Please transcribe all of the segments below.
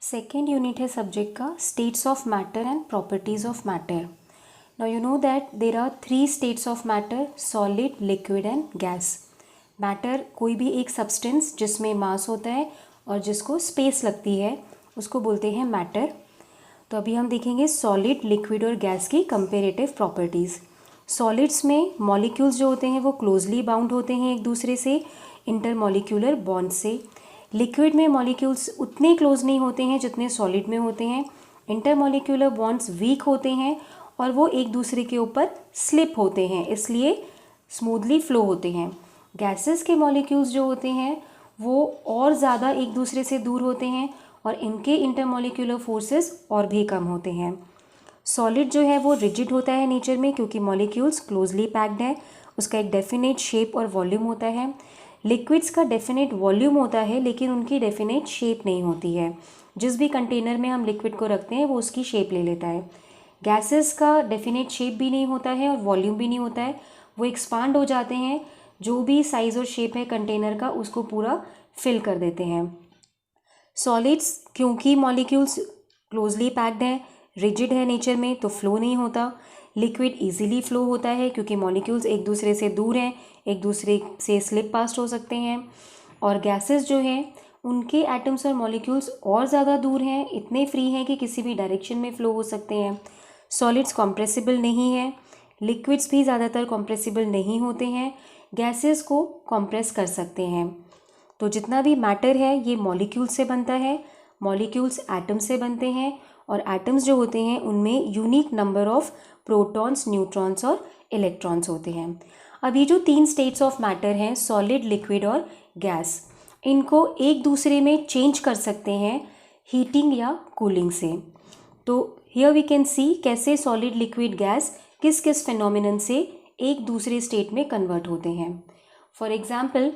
Second unit है subject का states of matter and properties of matter. Now you know that there are three states of matter: solid, liquid and gas. Matter कोई भी एक substance जिसमें मास होता है और जिसको स्पेस लगती है उसको बोलते हैं मैटर. तो अभी हम देखेंगे सॉलिड, लिक्विड और गैस की कंपेरेटिव प्रॉपर्टीज़. सॉलिड्स में मॉलिक्यूल्स जो होते हैं वो क्लोजली बाउंड होते हैं एक दूसरे से इंटरमॉलिक्यूलर बॉन्ड से. लिक्विड में मॉलिक्यूल्स उतने क्लोज नहीं होते हैं जितने सॉलिड में होते हैं. इंटरमॉलिक्यूलर बॉन्ड्स वीक होते हैं और वो एक दूसरे के ऊपर स्लिप होते हैं, इसलिए स्मूथली फ्लो होते हैं. गैसेस के मॉलिक्यूल्स जो होते हैं वो और ज़्यादा एक दूसरे से दूर होते हैं और इनके इंटरमॉलिक्यूलर फोर्सेस और भी कम होते हैं. सॉलिड जो है वो रिजिड होता है नेचर में क्योंकि मॉलिक्यूल्स क्लोजली पैक्ड है, उसका एक डेफिनेट शेप और वॉल्यूम होता है. लिक्विड्स का डेफिनेट वॉल्यूम होता है लेकिन उनकी डेफिनेट शेप नहीं होती है. जिस भी कंटेनर में हम लिक्विड को रखते हैं वो उसकी शेप ले लेता है. गैसेस का डेफिनेट शेप भी नहीं होता है और वॉल्यूम भी नहीं होता है, वो एक्सपांड हो जाते हैं, जो भी साइज़ और शेप है कंटेनर का उसको पूरा फिल कर देते हैं. सॉलिड्स क्योंकि मॉलिक्यूल्स क्लोजली पैक्ड है, रिजिड है नेचर में, तो फ्लो नहीं होता. लिक्विड इजीली फ्लो होता है क्योंकि मॉलिक्यूल्स एक दूसरे से दूर हैं, एक दूसरे से स्लिप पास्ट हो सकते हैं. और गैसेस जो हैं उनके एटम्स और मॉलिक्यूल्स और ज़्यादा दूर हैं, इतने फ्री हैं कि किसी भी डायरेक्शन में फ़्लो हो सकते हैं. सॉलिड्स कॉम्प्रेसिबल नहीं है, लिक्विड्स भी ज़्यादातर कॉम्प्रेसिबल नहीं होते हैं, गैसेस को कॉम्प्रेस कर सकते हैं. तो जितना भी मैटर है ये मॉलिक्यूल्स से बनता है, मॉलिक्यूल्स एटम से बनते हैं और एटम्स जो होते हैं उनमें unique number of protons, neutrons और इलेक्ट्रॉन्स होते हैं. अब ये जो तीन स्टेट्स ऑफ मैटर हैं, सॉलिड, लिक्विड और गैस, इनको एक दूसरे में चेंज कर सकते हैं हीटिंग या कूलिंग से. तो हियर वी कैन सी कैसे सॉलिड, लिक्विड, गैस किस किस फिनोमिनन से एक दूसरे स्टेट में कन्वर्ट होते हैं. फॉर एग्जाम्पल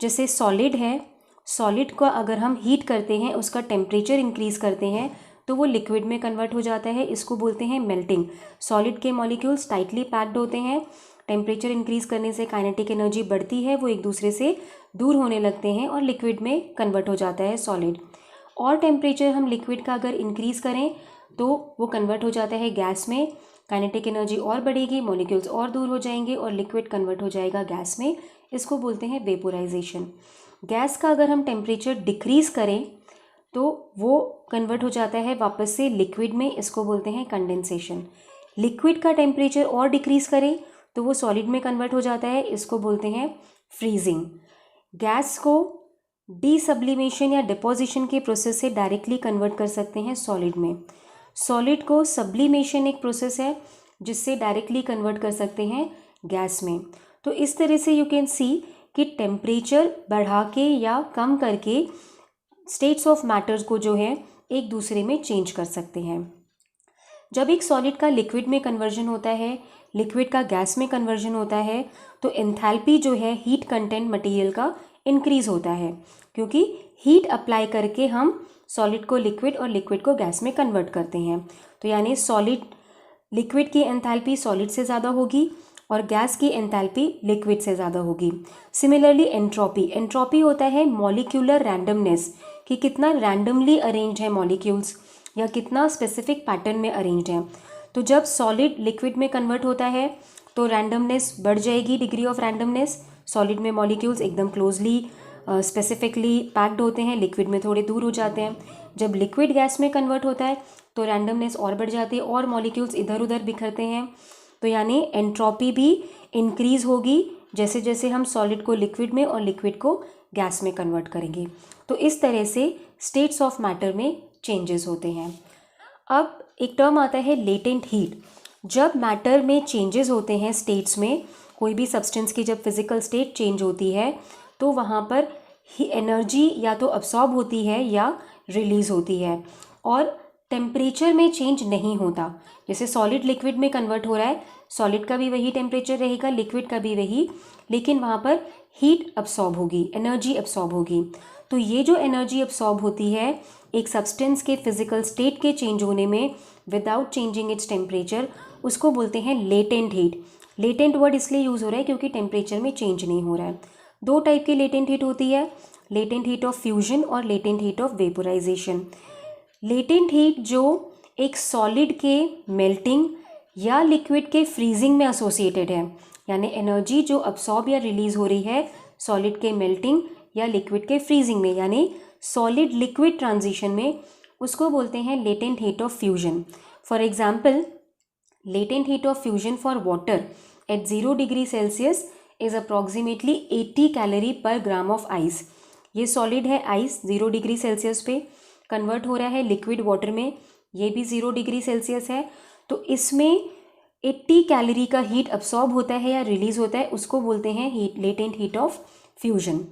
जैसे सॉलिड है, सॉलिड को अगर हम हीट करते हैं, उसका टेम्परेचर इंक्रीज़ करते हैं तो वो लिक्विड में कन्वर्ट हो जाता है, इसको बोलते हैं मेल्टिंग. सॉलिड के मॉलिक्यूल्स टाइटली पैक्ड होते हैं, टेम्परेचर इंक्रीज़ करने से काइनेटिक एनर्जी बढ़ती है, वो एक दूसरे से दूर होने लगते हैं और लिक्विड में कन्वर्ट हो जाता है सॉलिड. और टेम्परेचर हम लिक्विड का अगर इंक्रीज़ करें तो वो कन्वर्ट हो जाता है गैस में, काइनेटिक एनर्जी और बढ़ेगी, मॉलिक्यूल्स और दूर हो जाएंगे और लिक्विड कन्वर्ट हो जाएगा गैस में, इसको बोलते हैं वेपोराइजेशन. गैस का अगर हम टेम्परेचर डिक्रीज़ करें तो वो कन्वर्ट हो जाता है वापस से लिक्विड में, इसको बोलते हैं कंडेंसेशन. लिक्विड का टेम्परेचर और डिक्रीज़ करें तो वो सॉलिड में कन्वर्ट हो जाता है, इसको बोलते हैं फ्रीजिंग. गैस को डीसब्लिमेशन या डिपोजिशन के प्रोसेस से डायरेक्टली कन्वर्ट कर सकते हैं सॉलिड में. सॉलिड को सब्लिमेशन एक प्रोसेस है जिससे डायरेक्टली कन्वर्ट कर सकते हैं गैस में. तो इस तरह से यू कैन सी कि टेम्परेचर बढ़ा के या कम करके स्टेट्स ऑफ मैटर्स को जो है एक दूसरे में चेंज कर सकते हैं. जब एक सॉलिड का लिक्विड में कन्वर्जन होता है, लिक्विड का गैस में कन्वर्जन होता है, तो एंथैल्पी जो है हीट कंटेंट मटेरियल का इंक्रीज़ होता है क्योंकि हीट अप्लाई करके हम सॉलिड को लिक्विड और लिक्विड को गैस में कन्वर्ट करते हैं. तो यानी सॉलिड, लिक्विड की एंथैल्पी सॉलिड से ज़्यादा होगी और गैस की एंथैल्पी लिक्विड से ज़्यादा होगी. सिमिलरली एंट्रोपी, एंट्रोपी होता है मॉलिक्यूलर रैंडमनेस, कि कितना रैंडमली अरेंज्ड है मॉलिक्यूल्स या कितना स्पेसिफिक पैटर्न में अरेंज्ड है. तो जब सॉलिड लिक्विड में कन्वर्ट होता है तो रैंडमनेस बढ़ जाएगी, डिग्री ऑफ रैंडमनेस. सॉलिड में मॉलिक्यूल्स एकदम क्लोजली स्पेसिफिकली पैक्ड होते हैं, लिक्विड में थोड़े दूर हो जाते हैं. जब लिक्विड गैस में कन्वर्ट होता है तो रैंडमनेस और बढ़ जाती है और मॉलिक्यूल्स इधर उधर बिखरते हैं. तो यानी एंट्रोपी भी इंक्रीज़ होगी जैसे जैसे हम सॉलिड को लिक्विड में और लिक्विड को गैस में कन्वर्ट करेंगे. तो इस तरह से स्टेट्स ऑफ मैटर में चेंजेस होते हैं. अब एक टर्म आता है लेटेंट हीट. जब मैटर में चेंजेस होते हैं स्टेट्स में, कोई भी सब्सटेंस की जब फिजिकल स्टेट चेंज होती है तो वहाँ पर एनर्जी या तो अब्सॉर्ब होती है या रिलीज़ होती है और टेम्परेचर में चेंज नहीं होता. जैसे सॉलिड लिक्विड में कन्वर्ट हो रहा है, सॉलिड का भी वही टेम्परेचर रहेगा, लिक्विड का भी वही, लेकिन वहाँ पर हीट अब्सॉर्ब होगी, एनर्जी अब्सॉर्ब होगी. तो ये जो एनर्जी अब्सॉर्ब होती है एक सब्सटेंस के फिजिकल स्टेट के चेंज होने में विदाउट चेंजिंग इट्स टेम्परेचर, उसको बोलते हैं लेटेंट हीट. लेटेंट वर्ड इसलिए यूज़ हो रहा है क्योंकि टेम्परेचर में चेंज नहीं हो रहा है. दो टाइप की लेटेंट हीट होती है, लेटेंट हीट ऑफ फ्यूजन और latent heat of vaporisation. Latent heat जो एक सॉलिड के मेल्टिंग या लिक्विड के फ्रीजिंग में एसोसिएटेड है, यानी एनर्जी जो अब्सॉर्ब या रिलीज हो रही है सॉलिड के मेल्टिंग या लिक्विड के फ्रीजिंग में, यानी सॉलिड लिक्विड ट्रांजिशन में, उसको बोलते हैं latent heat of fusion. For example, latent heat of fusion for water at 0 degree Celsius is approximately 80 calorie पर ग्राम ऑफ आइस। ये सॉलिड है आइस, 0 डिग्री सेल्सियस पे कन्वर्ट हो रहा है लिक्विड वाटर में, ये भी 0 डिग्री सेल्सियस है, तो इसमें 80 कैलोरी का हीट अब्सॉर्ब होता है या रिलीज होता है, उसको बोलते हैं latent heat of fusion.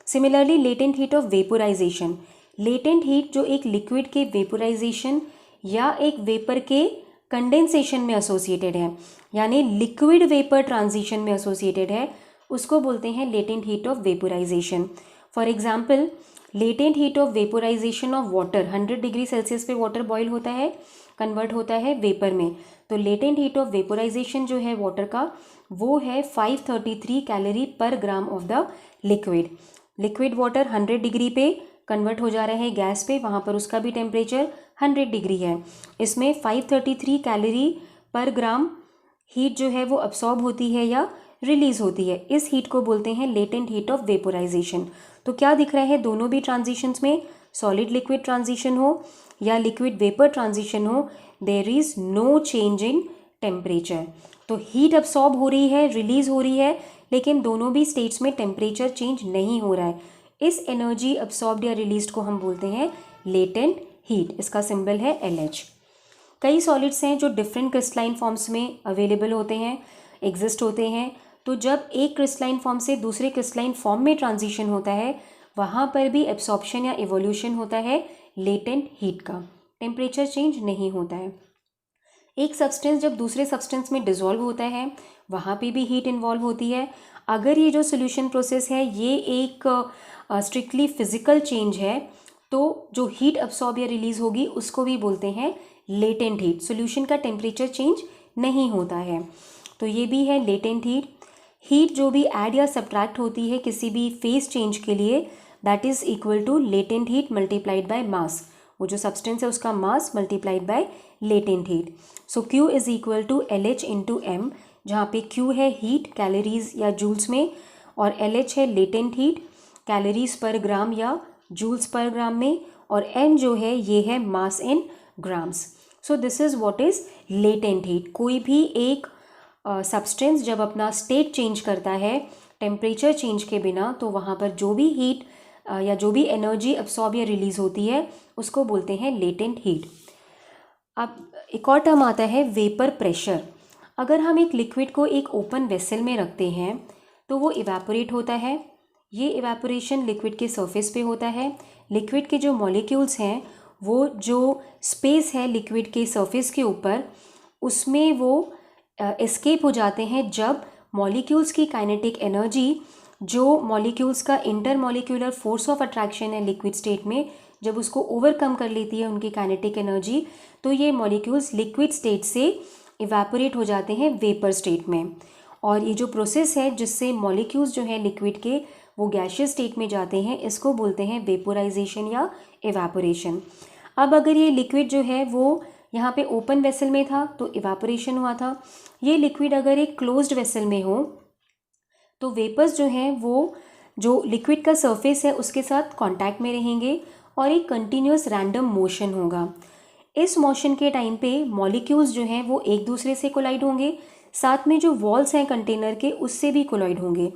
Similarly latent heat of vaporisation, latent heat जो एक लिक्विड के वेपोराइजेशन या एक वेपर के कंडेंसेशन में एसोसिएटेड है, यानी लिक्विड वेपर ट्रांजिशन में एसोसिएटेड है, उसको बोलते हैं latent heat of vaporisation. For example, latent heat of vaporisation of water, 100 degree Celsius पे वाटर बॉयल होता है, कन्वर्ट होता है वेपर में, तो लेटेंट हीट ऑफ वेपोराइजेशन जो है वाटर का वो है 533 कैलोरी पर gram of the liquid. Liquid water 100 degree पे कन्वर्ट हो जा रहा है गैस पे, वहाँ पर उसका भी टेम्परेचर 100 डिग्री है, इसमें 533 कैलोरी पर ग्राम हीट जो है वो अब्सॉर्ब होती है या रिलीज होती है, इस हीट को बोलते हैं लेटेंट हीट ऑफ वेपोराइजेशन। तो क्या दिख रहा है दोनों भी ट्रांजिशंस में, सॉलिड लिक्विड ट्रांजिशन हो या लिक्विड वेपर ट्रांजिशन हो, there is no change in temperature. तो हीट अब्सॉर्ब हो रही है, रिलीज हो रही है, लेकिन दोनों भी स्टेट्स में टेम्परेचर चेंज नहीं हो रहा है। इस एनर्जी अब्सॉर्ब्ड या रिलीज्ड को हम बोलते हैं लेटेंट हीट, इसका सिंबल है LH। कई सॉलिड्स हैं जो डिफरेंट क्रिस्टलाइन फॉर्म्स में अवेलेबल होते हैं, एग्जिस्ट होते हैं, तो जब एक क्रिस्टलाइन फॉर्म से दूसरे क्रिस्टलाइन फॉर्म में ट्रांजिशन होता है, वहाँ पर भी एब्सॉर्प्शन या इवोल्यूशन होता है लेटेंट हीट का, टेम्परेचर चेंज नहीं होता है। एक सब्सटेंस जब दूसरे सब्सटेंस में डिसॉल्व होता है, वहाँ पे भी हीट इन्वॉल्व होती है। अगर ये जो सोल्यूशन प्रोसेस है ये एक स्ट्रिक्टली फिजिकल चेंज है, तो जो हीट अब्सॉर्ब या रिलीज होगी उसको भी बोलते हैं लेटेंट हीट। सोल्यूशन का टेम्परेचर चेंज नहीं होता है, तो ये भी है लेटेंट हीट। हीट जो भी ऐड या सब्ट्रैक्ट होती है किसी भी फेज चेंज के लिए, that is equal to latent heat multiplied by mass, वो जो सब्सटेंस है उसका mass multiplied by latent heat. So Q is equal to LH into M, जहाँ पे Q है हीट कैलोरीज या जूल्स में, और LH है लेटेंट हीट कैलोरीज पर ग्राम या जूल्स पर ग्राम में, और M जो है ये है mass in grams. So this is what is latent heat. कोई भी एक सब्सटेंस जब अपना स्टेट चेंज करता है टेम्परेचर चेंज के बिना, तो वहाँ पर जो भी हीट या जो भी एनर्जी अब्सॉर्ब या रिलीज होती है उसको बोलते हैं लेटेंट हीट। अब एक और टर्म आता है वेपर प्रेशर। अगर हम एक लिक्विड को एक ओपन वेसल में रखते हैं तो वो इवेपोरेट होता है, ये इवेपोरेशन लिक्विड के सरफेस पे होता है। लिक्विड के जो मॉलिक्यूल्स हैं वो जो स्पेस है लिक्विड के सरफेस के ऊपर, उसमें वो एस्केप हो जाते हैं जब मॉलिक्यूल्स की काइनेटिक एनर्जी, जो मॉलिक्यूल्स का इंटरमॉलिक्यूलर फोर्स ऑफ अट्रैक्शन है लिक्विड स्टेट में, जब उसको ओवरकम कर लेती है उनकी काइनेटिक एनर्जी, तो ये मॉलिक्यूल्स लिक्विड स्टेट से इवेपोरेट हो जाते हैं वेपर स्टेट में। और ये जो प्रोसेस है जिससे मॉलिक्यूल्स जो हैं लिक्विड के वो गैशियस स्टेट में जाते हैं, इसको बोलते हैं वेपोराइजेशन या इवेपोरेशन। अब अगर ये लिक्विड जो है वो यहाँ पे ओपन वेसल में था तो इवेपोरेशन हुआ था, ये लिक्विड अगर एक क्लोज्ड वेसल में हो तो वेपर्स जो हैं वो जो लिक्विड का सरफेस है उसके साथ कांटेक्ट में रहेंगे और एक कंटिन्यूस रैंडम मोशन होगा। इस मोशन के टाइम पे मॉलिक्यूल्स जो हैं वो एक दूसरे से कोलाइड होंगे, साथ में जो वॉल्स हैं कंटेनर के उससे भी कोलाइड होंगे।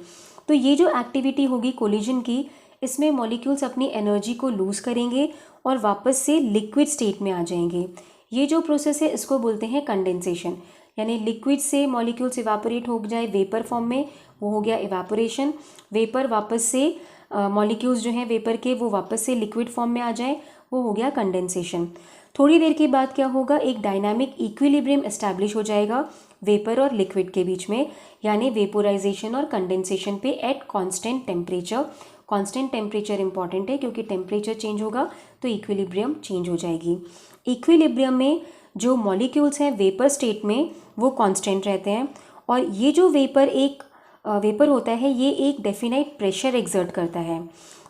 तो ये जो एक्टिविटी होगी कोलिजन की, इसमें मॉलिक्यूल्स अपनी एनर्जी को लूज़ करेंगे और वापस से लिक्विड स्टेट में आ जाएंगे। ये जो प्रोसेस है इसको बोलते हैं कंडेंसेशन, यानी लिक्विड से मॉलिक्यूल्स इवेपोरेट हो जाए वेपर फॉर्म में, वो हो गया इवेपोरेशन। वेपर वापस से मॉलिक्यूल्स जो हैं वेपर के वो वापस से लिक्विड फॉर्म में आ जाए, वो हो गया कंडेंसेशन। थोड़ी देर के बाद क्या होगा, एक डायनामिक इक्विलिब्रियम एस्टैब्लिश हो जाएगा वेपर और लिक्विड के बीच में, यानी वेपोराइजेशन और कंडेंसेशन पे at constant temperature. Constant temperature important है क्योंकि टेम्परेचर चेंज होगा तो इक्विलिब्रियम चेंज हो जाएगी। इक्विलिब्रियम में जो मॉलिक्यूल्स हैं वेपर स्टेट में वो कांस्टेंट रहते हैं, और ये जो वेपर होता है ये एक डेफिनाइट प्रेशर एक्सर्ट करता है।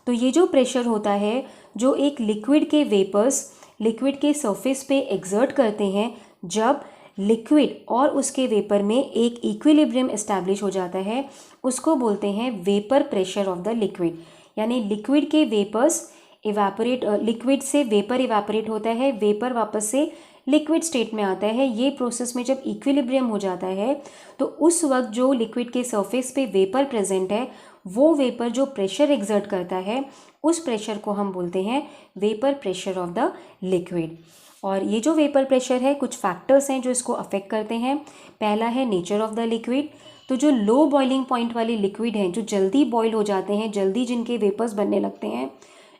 तो ये जो प्रेशर होता है जो एक लिक्विड के वेपर्स लिक्विड के सरफेस पे एग्जर्ट करते हैं, जब लिक्विड और उसके वेपर में एक इक्विलिब्रियम एस्टैब्लिश हो जाता है, उसको बोलते हैं vapour pressure of the liquid. यानी लिक्विड के वेपर्स इवेपोरेट, लिक्विड से वेपर इवेपोरेट होता है, वेपर वापस से लिक्विड स्टेट में आता है। ये प्रोसेस में जब इक्विलिब्रियम हो जाता है तो उस वक्त जो लिक्विड के सरफेस पे वेपर प्रेजेंट है, वो वेपर जो प्रेशर एग्जर्ट करता है, उस प्रेशर को हम बोलते हैं vapour pressure of the liquid. और ये जो वेपर प्रेशर है, कुछ फैक्टर्स हैं जो इसको अफेक्ट करते हैं। पहला है नेचर ऑफ द लिक्विड। तो जो लो बॉइलिंग पॉइंट वाले लिक्विड हैं, जो जल्दी बॉयल हो जाते हैं, जल्दी जिनके वेपर्स बनने लगते हैं,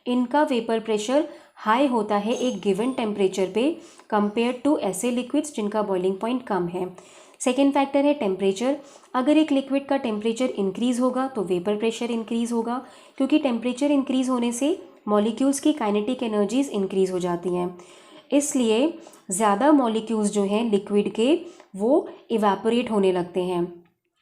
इनका वेपर प्रेशर हाई होता है एक गिवन टेम्परेचर पे कंपेयर टू ऐसे लिक्विड्स जिनका बॉइलिंग पॉइंट कम है। सेकेंड फैक्टर है टेम्परेचर। अगर एक लिक्विड का टेम्परेचर इंक्रीज़ होगा तो वेपर प्रेशर इंक्रीज़ होगा, क्योंकि टेम्परेचर इंक्रीज़ होने से मॉलिक्यूल्स की काइनेटिक एनर्जीज इंक्रीज़ हो जाती हैं। इसलिए ज़्यादा मॉलिक्यूल्स जो हैं लिक्विड के, वो इवेपोरेट होने लगते हैं।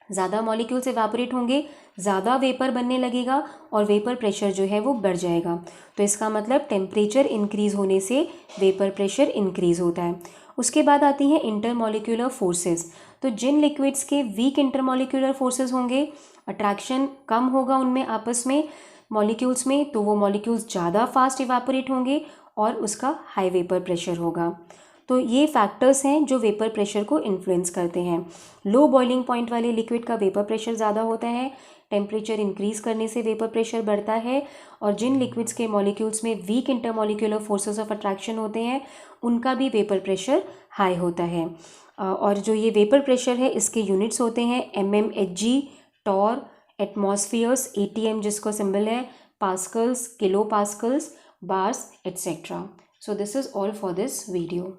ज़्यादा मॉलिक्यूल्स इवेपोरेट होंगे, ज़्यादा वेपर बनने लगेगा और वेपर प्रेशर जो है वो बढ़ जाएगा। तो इसका मतलब टेम्परेचर इंक्रीज़ होने से वेपर प्रेशर इंक्रीज़ होता है। उसके बाद आती हैं इंटरमॉलिक्यूलर फोर्सेस। तो जिन लिक्विड्स के वीक इंटरमॉलिक्यूलर फोर्सेस होंगे, अट्रैक्शन कम होगा उनमें आपस में मॉलिक्यूल्स में, तो वो मॉलिक्यूल्स ज़्यादा फास्ट इवेपोरेट होंगे और उसका हाई वेपर प्रेशर होगा। तो ये फैक्टर्स हैं जो वेपर प्रेशर को इन्फ्लुएंस करते हैं। लो बॉइलिंग पॉइंट वाले लिक्विड का वेपर प्रेशर ज़्यादा होता है, टेम्परेचर इंक्रीज़ करने से वेपर प्रेशर बढ़ता है। और जिन लिक्विड्स के मॉलिक्यूल्स में weak intermolecular forces of attraction होते हैं, उनका भी वेपर प्रेशर हाई होता है। और जो ये वेपर प्रेशर है, इसके यूनिट्स होते हैं mmHg, टॉर, एटमॉस्फियर्स, atm जिसको सिंबल है, pascals, kilo pascals, bars, etc. So this is all for this video.